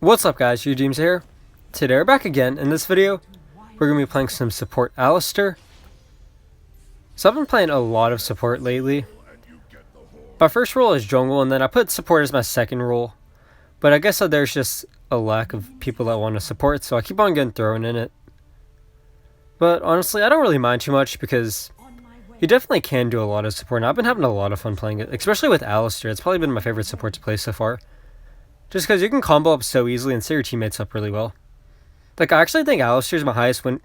What's up guys, James here. Today we're back again. In this video, we're going to be playing some support Alistar. So I've been playing a lot of support lately. My first role is jungle, and then I put support as my second role. But I guess that there's just a lack of people that want to support, so I keep on getting thrown in it. But honestly, I don't really mind too much because you definitely can do a lot of support, and I've been having a lot of fun playing it, especially with Alistar. It's probably been my favorite support to play so far. Just because you can combo up so easily and set your teammates up really well. Like, I actually think Alistar is my highest win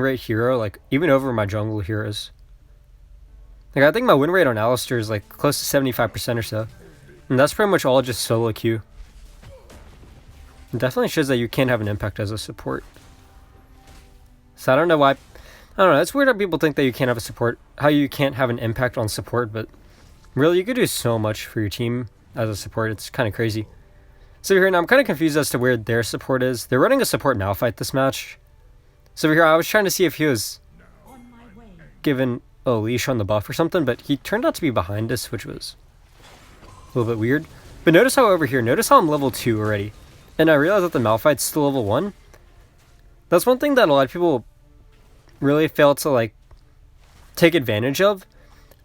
rate hero, like, even over my jungle heroes. Like, I think my win rate on Alistar is, like, close to 75% or so. And that's pretty much all just solo queue. It definitely shows that you can have an impact as a support. So I don't know why... I don't know, it's weird how people think that you can't have a support... How you can't have an impact on support, but... Really, you could do so much for your team as a support. It's kind of crazy. So over here now, I'm kind of confused as to where their support is. They're running a support Malphite this match. So over here, I was trying to see if he was given a leash on the buff or something, but he turned out to be behind us, which was a little bit weird. But notice how over here, notice how I'm level 2 already. And I realized that the Malphite's still level 1. That's one thing that a lot of people really fail to, like, take advantage of.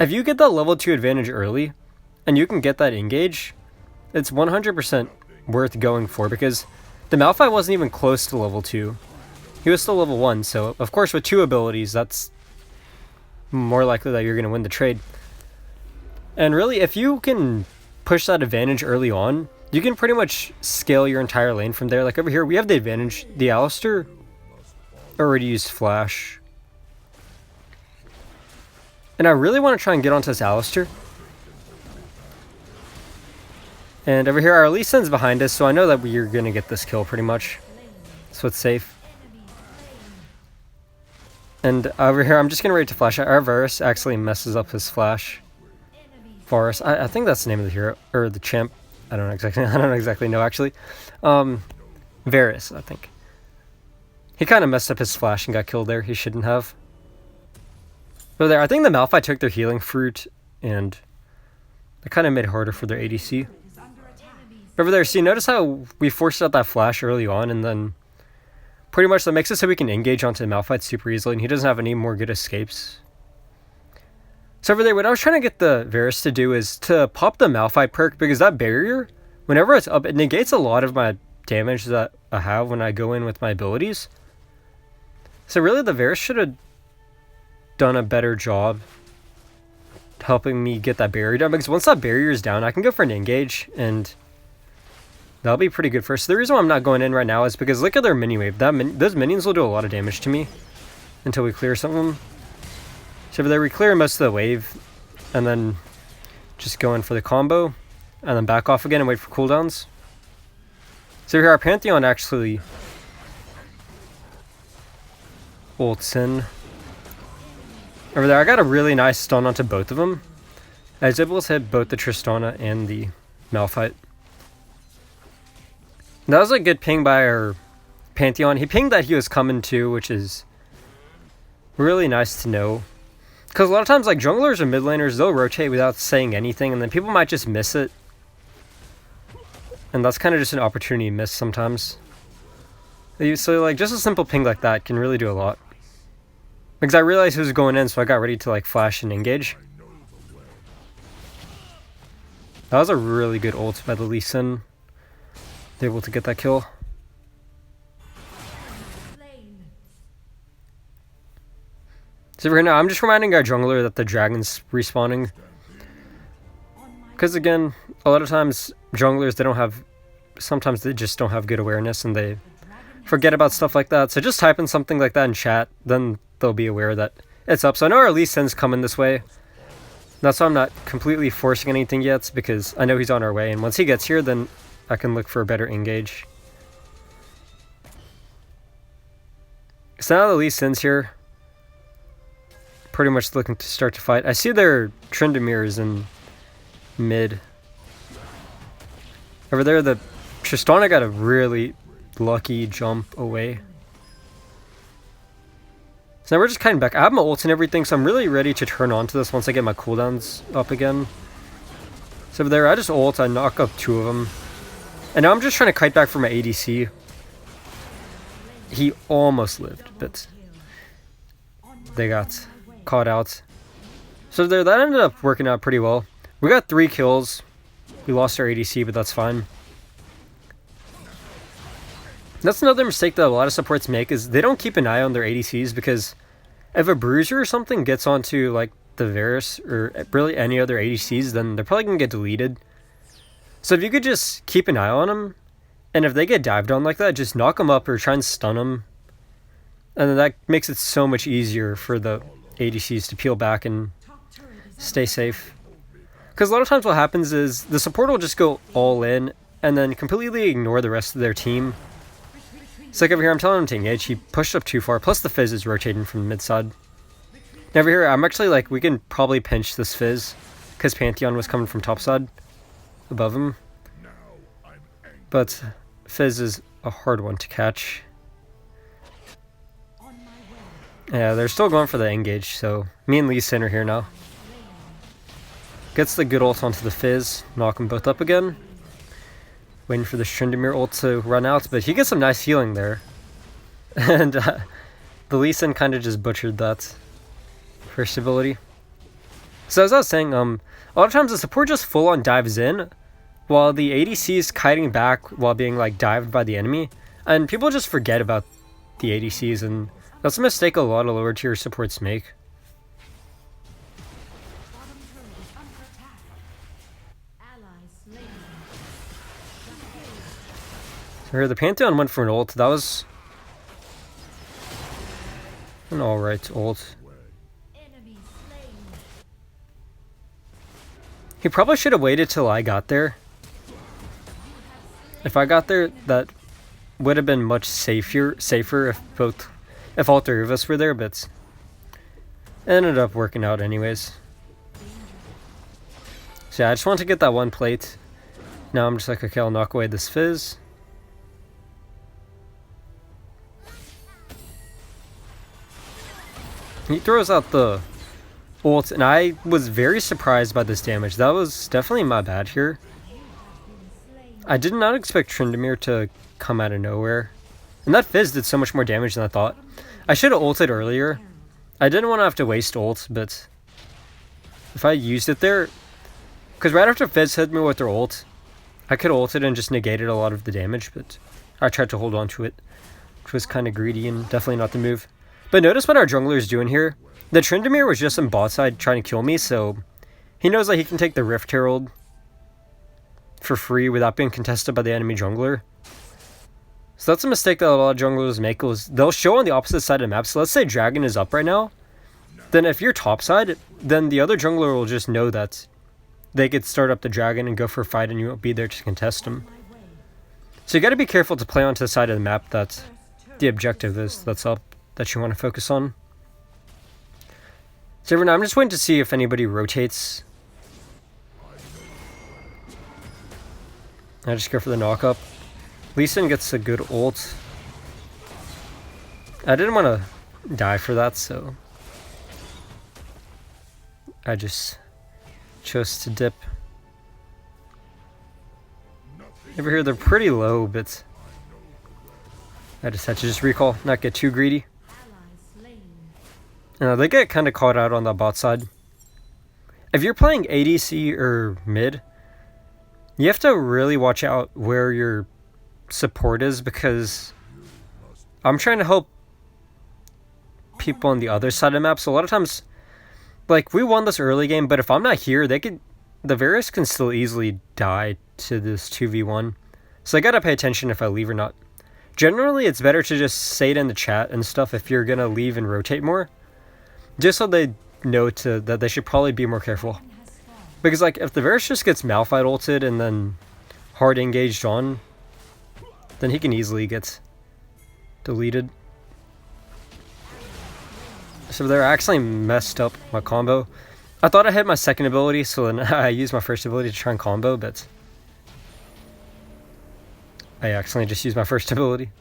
If you get that level 2 advantage early, and you can get that engage, it's 100% worth going for, because the Malphite wasn't even close to level 2. He was still level 1, so of course with 2 abilities, that's more likely that you're going to win the trade. And really, if you can push that advantage early on, you can pretty much scale your entire lane from there. Like over here, we have the advantage. The Alistar already used Flash. And I really want to try and get onto this Alistar. And over here, our Lee Sin's behind us, so I know that we're going to get this kill pretty much. So it's safe. And over here, I'm just going to wait to flash. Our Varus actually messes up his flash. Varus, I think that's the name of the hero, or the champ. I don't exactly know actually. Varus, I think. He kind of messed up his flash and got killed there. He shouldn't have. But there, I think the Malphite took their healing fruit, and it kind of made it harder for their ADC. Over there, see, notice how we forced out that flash early on, and then pretty much that makes it so we can engage onto the Malphite super easily, and he doesn't have any more good escapes. So over there, what I was trying to get the Varus to do is to pop the Malphite perk, because that barrier, whenever it's up, it negates a lot of my damage that I have when I go in with my abilities. So really, the Varus should have done a better job helping me get that barrier down, because once that barrier is down, I can go for an engage, and that'll be pretty good for us. So the reason why I'm not going in right now is because look at their mini wave. Those minions will do a lot of damage to me until we clear some of them. So over there, we clear most of the wave, and then just go in for the combo, and then back off again and wait for cooldowns. So here, our Pantheon actually ults in. Over there, I got a really nice stun onto both of them. I was able to hit both the Tristana and the Malphite. That was a good ping by our Pantheon. He pinged that he was coming too, which is really nice to know. Because a lot of times, like, junglers or mid laners, they'll rotate without saying anything, and then people might just miss it. And that's kind of just an opportunity missed sometimes. So, like, just a simple ping like that can really do a lot. Because I realized who was going in, so I got ready to, like, flash and engage. That was a really good ult by the Lee Sin. Able to get that kill. So right now, I'm just reminding our jungler that the dragon's respawning. Because again, a lot of times junglers, they don't have, sometimes they just don't have good awareness and they forget about stuff like that. So just type in something like that in chat, then they'll be aware that it's up. So I know our Lee Sin's coming this way. That's why I'm not completely forcing anything yet, because I know he's on our way, and once he gets here, then I can look for a better engage. So now the Lee Sin's here. Pretty much looking to start to fight. I see their Tryndamere in mid. Over there, the Tristana got a really lucky jump away. So now we're just kind of back. I have my ult and everything, so I'm really ready to turn on to this once I get my cooldowns up again. So over there, I just ult, I knock up 2 of them. And now I'm just trying to kite back for my ADC. He almost lived, but they got caught out. So there, that ended up working out pretty well. We got 3 kills. We lost our ADC, but that's fine. That's another mistake that a lot of supports make, is they don't keep an eye on their ADCs, because if a bruiser or something gets onto like the Varus or really any other ADCs, then they're probably going to get deleted. So if you could just keep an eye on them, and if they get dived on like that, just knock them up or try and stun them. And then that makes it so much easier for the ADCs to peel back and stay safe. Because a lot of times what happens is the support will just go all in and then completely ignore the rest of their team. It's like over here, I'm telling him to engage. He pushed up too far. Plus the Fizz is rotating from the mid side. And over here, I'm actually like, we can probably pinch this Fizz, because Pantheon was coming from top side above him. But Fizz is a hard one to catch. Yeah, they're still going for the engage, so me and Lee Sin are here now. Gets the good ult onto the Fizz, knock them both up again. Waiting for the Tryndamere ult to run out, but he gets some nice healing there. And the Lee Sin kind of just butchered that first ability. So as I was saying, a lot of times the support just full on dives in, while the ADC is kiting back while being like dived by the enemy. And people just forget about the ADCs, and that's a mistake a lot of lower tier supports make. So here the Pantheon went for an ult. That was an alright ult. He probably should have waited till I got there. If I got there, that would have been much safer if all 3 of us were there, but it ended up working out anyways. So yeah, I just want to get that one plate. Now I'm just like, okay, I'll knock away this Fizz. He throws out the ult, and I was very surprised by this damage. That was definitely my bad here. I did not expect Tryndamere to come out of nowhere. And that Fizz did so much more damage than I thought. I should have ulted earlier. I didn't want to have to waste ult, but if I used it there... Because right after Fizz hit me with their ult, I could have ulted and just negated a lot of the damage, but I tried to hold on to it, which was kind of greedy and definitely not the move. But notice what our jungler is doing here. The Tryndamere was just on bot side trying to kill me, so he knows that he can take the Rift Herald for free without being contested by the enemy jungler. So that's a mistake that a lot of junglers make, is they'll show on the opposite side of the map. So let's say Dragon is up right now. Then if you're top side, then the other jungler will just know that they could start up the Dragon and go for a fight, and you won't be there to contest them. So you got to be careful to play onto the side of the map that the objective is that's up, that you want to focus on. So right now I'm just waiting to see if anybody rotates. I just go for the knock-up. Lee Sin gets a good ult. I didn't want to die for that, so I just chose to dip. Over here they're pretty low, but I just had to just recall, not get too greedy. They get kind of caught out on the bot side. If you're playing ADC or mid, you have to really watch out where your support is, because I'm trying to help people on the other side of the map. So a lot of times, like, we won this early game, but if I'm not here, the Varus can still easily die to this 2v1. So I gotta pay attention if I leave or not. Generally, it's better to just say it in the chat and stuff if you're gonna leave and rotate more, just so they know that they should probably be more careful. Because, like, if the Varus just gets Malphite ulted and then hard engaged on, then he can easily get deleted. So there, I actually messed up my combo. I thought I had my second ability, so then I used my first ability to try and combo, but I accidentally just used my first ability.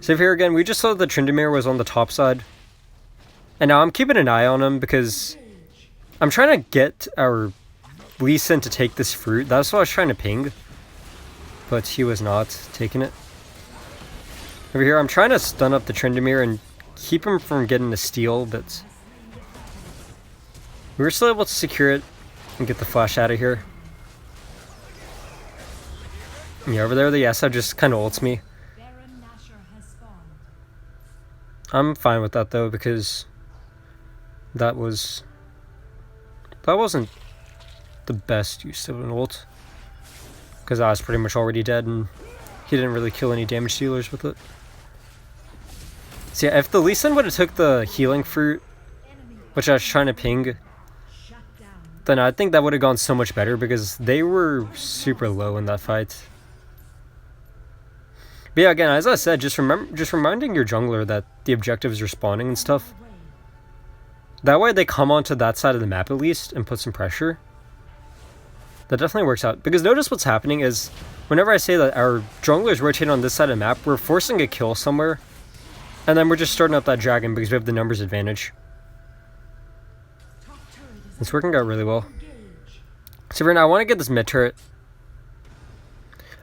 So here again, we just saw the Tryndamere was on the top side. And now I'm keeping an eye on him because I'm trying to get our Lee Sin to take this fruit. That's what I was trying to ping. but he was not taking it. Over here, I'm trying to stun up the Tryndamere and keep him from getting the steal, but we were still able to secure it and get the flash out of here. Yeah, over there, the Yasuo just kind of ults me. I'm fine with that though, because that wasn't the best use of an ult, because I was pretty much already dead and he didn't really kill any damage dealers with it. So yeah, if the Lee Sin would have took the healing fruit, which I was trying to ping, then I think that would have gone so much better, because they were super low in that fight. But yeah, again, as I said, just reminding your jungler that the objectives are spawning and stuff. That way they come onto that side of the map at least and put some pressure. That definitely works out. Because notice what's happening is, whenever I say that our junglers rotate on this side of the map, we're forcing a kill somewhere. And then we're just starting up that dragon because we have the numbers advantage. It's working out really well. So right now I want to get this mid turret.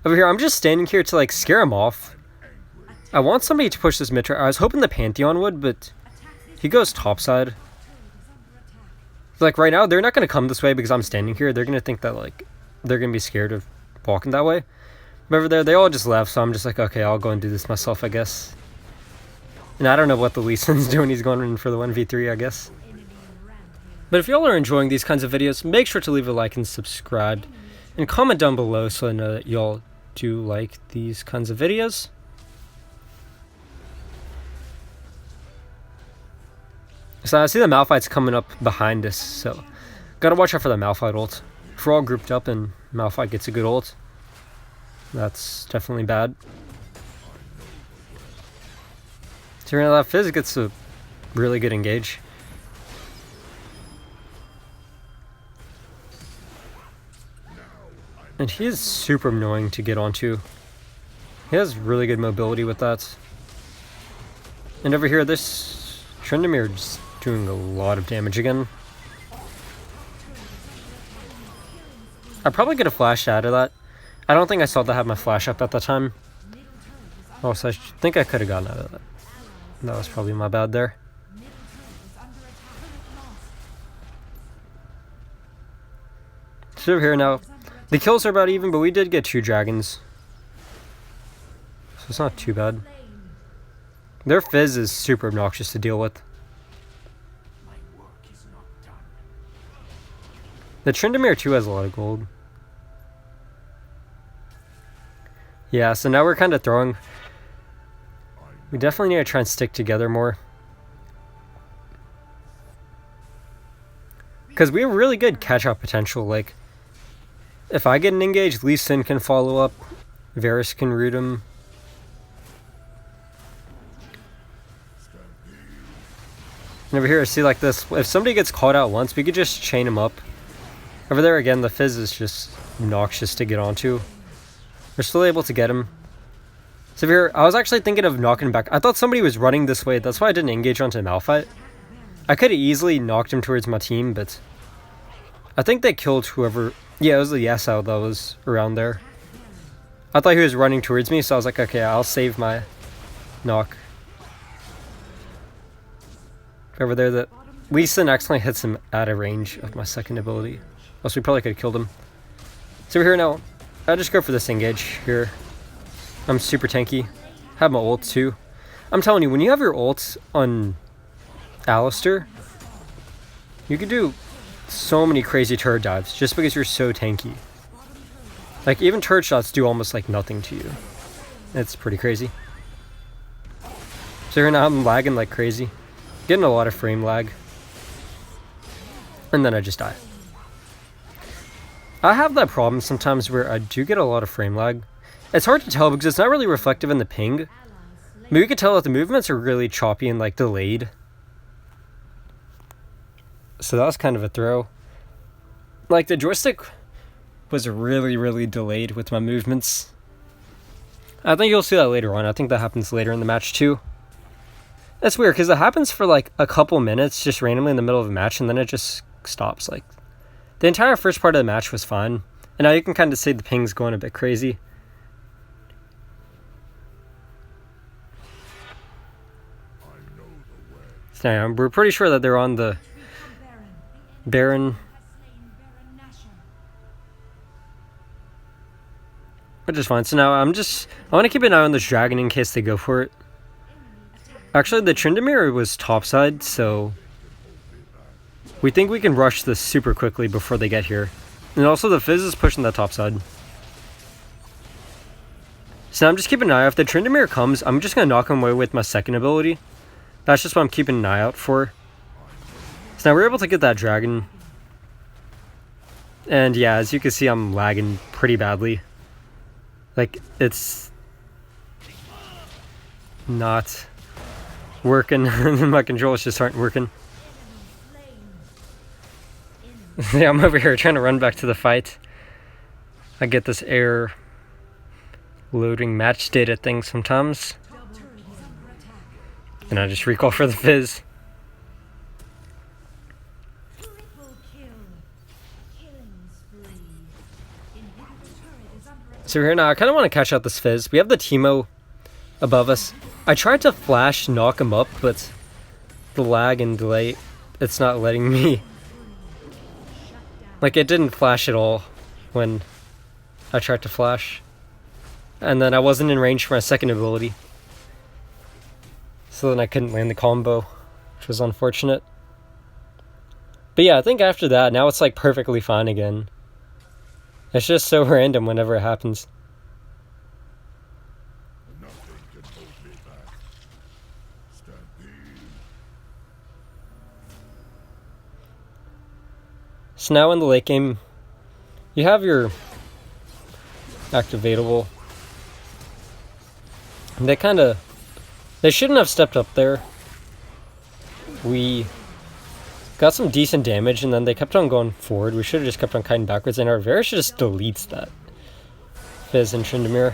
Over here, I'm just standing here to like scare him off. I want somebody to push this mid turret. I was hoping the Pantheon would, but he goes topside. Like right now, they're not going to come this way because I'm standing here. They're going to think that like they're going to be scared of walking that way. But over there, they all just left, so I'm just like, okay, I'll go and do this myself, I guess. And I don't know what the Lee Sin's doing. He's going in for the 1v3, I guess. But if y'all are enjoying these kinds of videos, make sure to leave a like and subscribe. And comment down below so I know that y'all do like these kinds of videos. So I see the Malphite's coming up behind us, so gotta watch out for the Malphite ult. If we're all grouped up and Malphite gets a good ult, that's definitely bad. So right now that Fizz gets a really good engage. And he is super annoying to get onto. He has really good mobility with that. And over here, this Tryndamere is doing a lot of damage again. I probably could have flashed out of that. I don't think I saw that have my flash up at the time. Oh, so I think I could have gotten out of that. That was probably my bad there. So over here now, the kills are about even, but we did get 2 dragons. So it's not too bad. Their Fizz is super obnoxious to deal with. The Tryndamere too has a lot of gold. Yeah, so now we're kind of throwing. We definitely need to try and stick together more. Because we have really good catch-up potential. Like, if I get an engage, Lee Sin can follow up. Varus can root him. And over here, see like this. If somebody gets caught out once, we could just chain him up. Over there again, the Fizz is just obnoxious to get onto. We're still able to get him. So here, I was actually thinking of knocking him back. I thought somebody was running this way. That's why I didn't engage onto Malphite. I could have easily knocked him towards my team, but I think they killed whoever. Yeah, it was the Yasuo that was around there. I thought he was running towards me, so I was like, okay, I'll save my knock. Over there, the Lee Sin accidentally hits him out of range of my second ability. Else we probably could have killed him. So we're here now. I'll just go for this engage here. I'm super tanky. Have my ult too. I'm telling you, when you have your ult on Alistar, you can do so many crazy turret dives just because you're so tanky. Like, even turret shots do almost like nothing to you. It's pretty crazy. So here now I'm lagging like crazy. Getting a lot of frame lag. And then I just die. I have that problem sometimes where I do get a lot of frame lag. It's hard to tell because it's not really reflective in the ping. But you can tell that the movements are really choppy and like delayed. So that was kind of a throw. Like, the joystick was really delayed with my movements. I think you'll see that later on. I think that happens later in the match too. That's weird because it happens for like a couple minutes just randomly in the middle of a match and then it just stops. Like, the entire first part of the match was fine. And now you can kind of see the ping's going a bit crazy. Yeah, we're pretty sure that they're on the Baron, which is fine. So now I want to keep an eye on this dragon in case they go for it. Actually, the Tryndamere was topside, so we think we can rush this super quickly before they get here. And also the Fizz is pushing that topside. So now I'm just keeping an eye out. If the Tryndamere comes, I'm just going to knock him away with my second ability. That's just what I'm keeping an eye out for. So now we're able to get that dragon. And yeah, as you can see, I'm lagging pretty badly. Like, it's not working. My controls just aren't working. Yeah, I'm over here trying to run back to the fight. I get this error loading match data thing sometimes. And I just recall for the Fizz. So here now, I kind of want to catch out this Fizz. We have the Teemo above us. I tried to flash knock him up, but the lag and delay, it's not letting me. Like, it didn't flash at all when I tried to flash. And then I wasn't in range for my second ability. So then I couldn't land the combo, which was unfortunate. But yeah, I think after that, now it's like perfectly fine again. It's just so random whenever it happens. So now in the late game, you have your activatable. They shouldn't have stepped up there. We got some decent damage, and then they kept on going forward. We should have just kept on kiting backwards, and our Varus just deletes that Fizz and Tryndamere.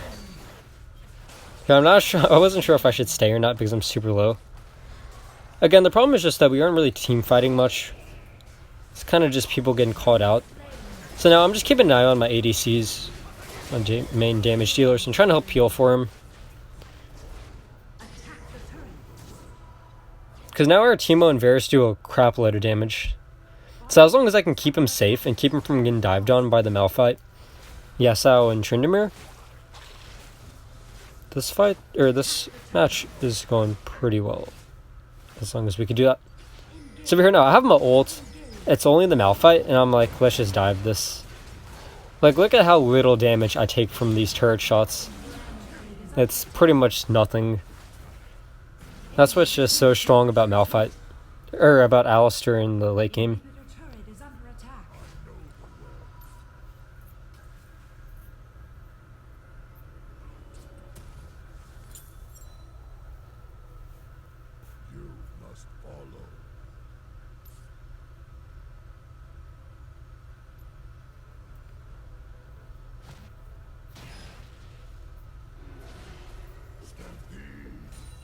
Yeah, I'm not sure. I wasn't sure if I should stay or not because I'm super low. Again, the problem is just that we aren't really team fighting much. It's kind of just people getting caught out. So now I'm just keeping an eye on my ADCs, my main damage dealers, and trying to help peel for him. Because now our Teemo and Varus do a crap load of damage. So as long as I can keep him safe and keep him from getting dived on by the Malphite, Yasuo and Tryndamere, this match is going pretty well. As long as we can do that. So over here now, I have my ult. It's only the Malphite, and I'm like, let's just dive this. Like, look at how little damage I take from these turret shots. It's pretty much nothing. That's what's just so strong about Malphite, or about Alistar in the late game.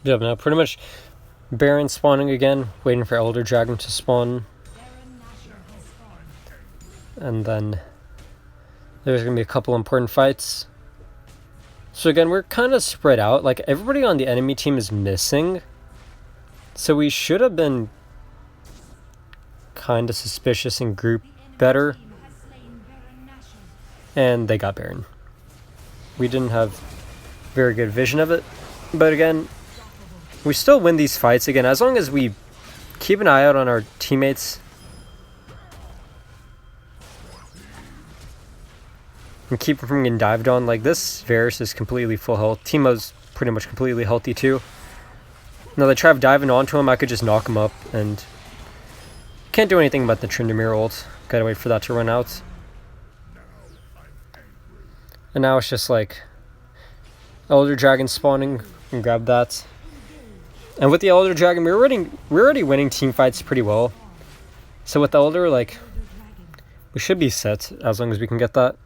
Yeah, now pretty much Baron spawning again, waiting for Elder Dragon to spawn. And then there's going to be a couple important fights. So again, we're kind of spread out. Like, everybody on the enemy team is missing. So we should have been kind of suspicious and group better. And they got Baron. We didn't have very good vision of it. But again, we still win these fights again, as long as we keep an eye out on our teammates. And keep them from getting dived on. Like, this Varus is completely full health. Teemo's pretty much completely healthy too. Now they try diving onto him, I could just knock him up, and can't do anything about the Tryndamere ult. Gotta wait for that to run out. And now it's just like Elder Dragon spawning, and grab that. And with the Elder Dragon, we're already winning team fights pretty well. So with the Elder, like, we should be set as long as we can get that.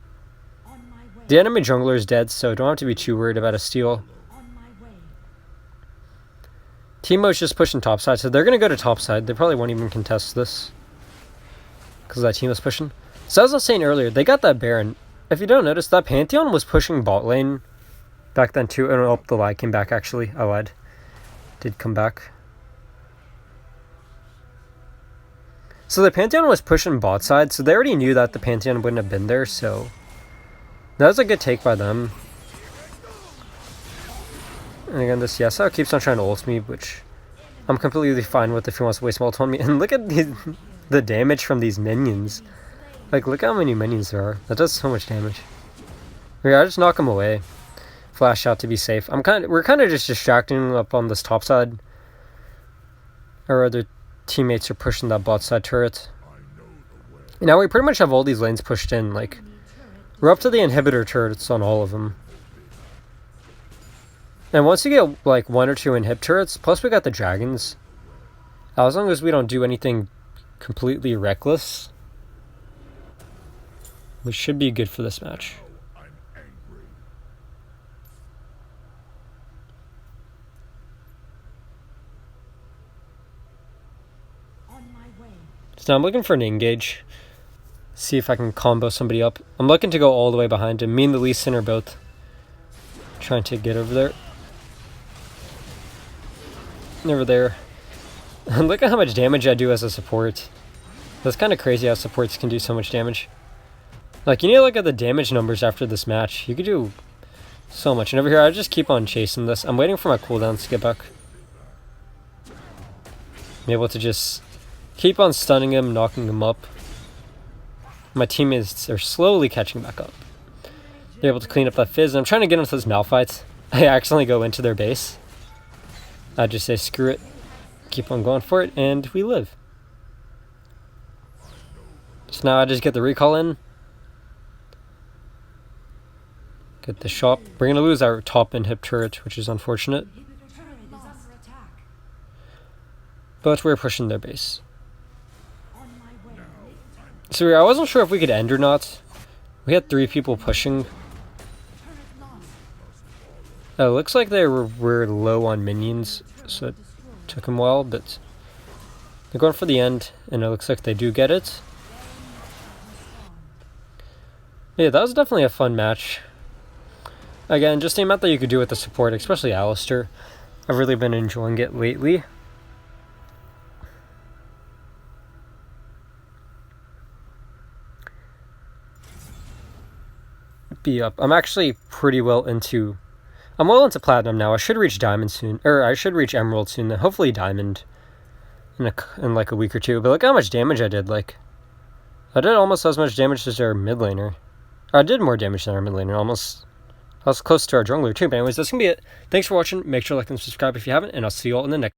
The enemy jungler is dead, so don't have to be too worried about a steal. Teemo's just pushing topside, so they're going to go to topside. They probably won't even contest this, because that team is pushing. So as I was saying earlier, they got that Baron. If you don't notice, that Pantheon was pushing bot lane back then too. Oh, the lag came back actually. I lied. Did come back. So the Pantheon was pushing bot side, so they already knew that the Pantheon wouldn't have been there, so that was a good take by them. And again, this Yasuo keeps on trying to ult me, which I'm completely fine with if he wants to waste ult on me. And look at the damage from these minions. Like, look how many minions there are. That does so much damage. Yeah, I just knock him away. Flash out to be safe. We're kind of just distracting him up on this top side. Our other teammates are pushing that bot side turret. Now we pretty much have all these lanes pushed in. Like, we're up to the inhibitor turrets on all of them. And once you get like 1 or 2 inhib turrets, plus we got the dragons. As long as we don't do anything completely reckless, we should be good for this match. So now I'm looking for an engage. See if I can combo somebody up. I'm looking to go all the way behind him. Me and the Lee Sin are both trying to get over there. Over there. And look at how much damage I do as a support. That's kind of crazy how supports can do so much damage. Like, you need to look at the damage numbers after this match. You could do so much. And over here, I just keep on chasing this. I'm waiting for my cooldowns to get back. I'm able to just keep on stunning him, knocking him up. My teammates are slowly catching back up. They're able to clean up that fizz. And I'm trying to get into those Malphites. I accidentally go into their base. I just say, screw it. Keep on going for it, and we live. So now I just get the recall in. Get the shop. We're going to lose our top inhib turret, which is unfortunate. But we're pushing their base. So I wasn't sure if we could end or not. We had 3 people pushing. It looks like they were low on minions, so it took them a while, but they're going for the end, and it looks like they do get it. Yeah, that was definitely a fun match. Again, just the amount that you could do with the support, especially Alistar. I've really been enjoying it lately. I'm actually pretty well into... I'm well into Platinum now. I should reach Diamond soon. Or I should reach Emerald soon. Hopefully Diamond in like a week or two. But look how much damage I did. Like, I did almost as much damage as our mid laner. I did more damage than our mid laner. Almost. I was close to our jungler too. But anyways, that's going to be it. Thanks for watching. Make sure to like and subscribe if you haven't. And I'll see you all in the next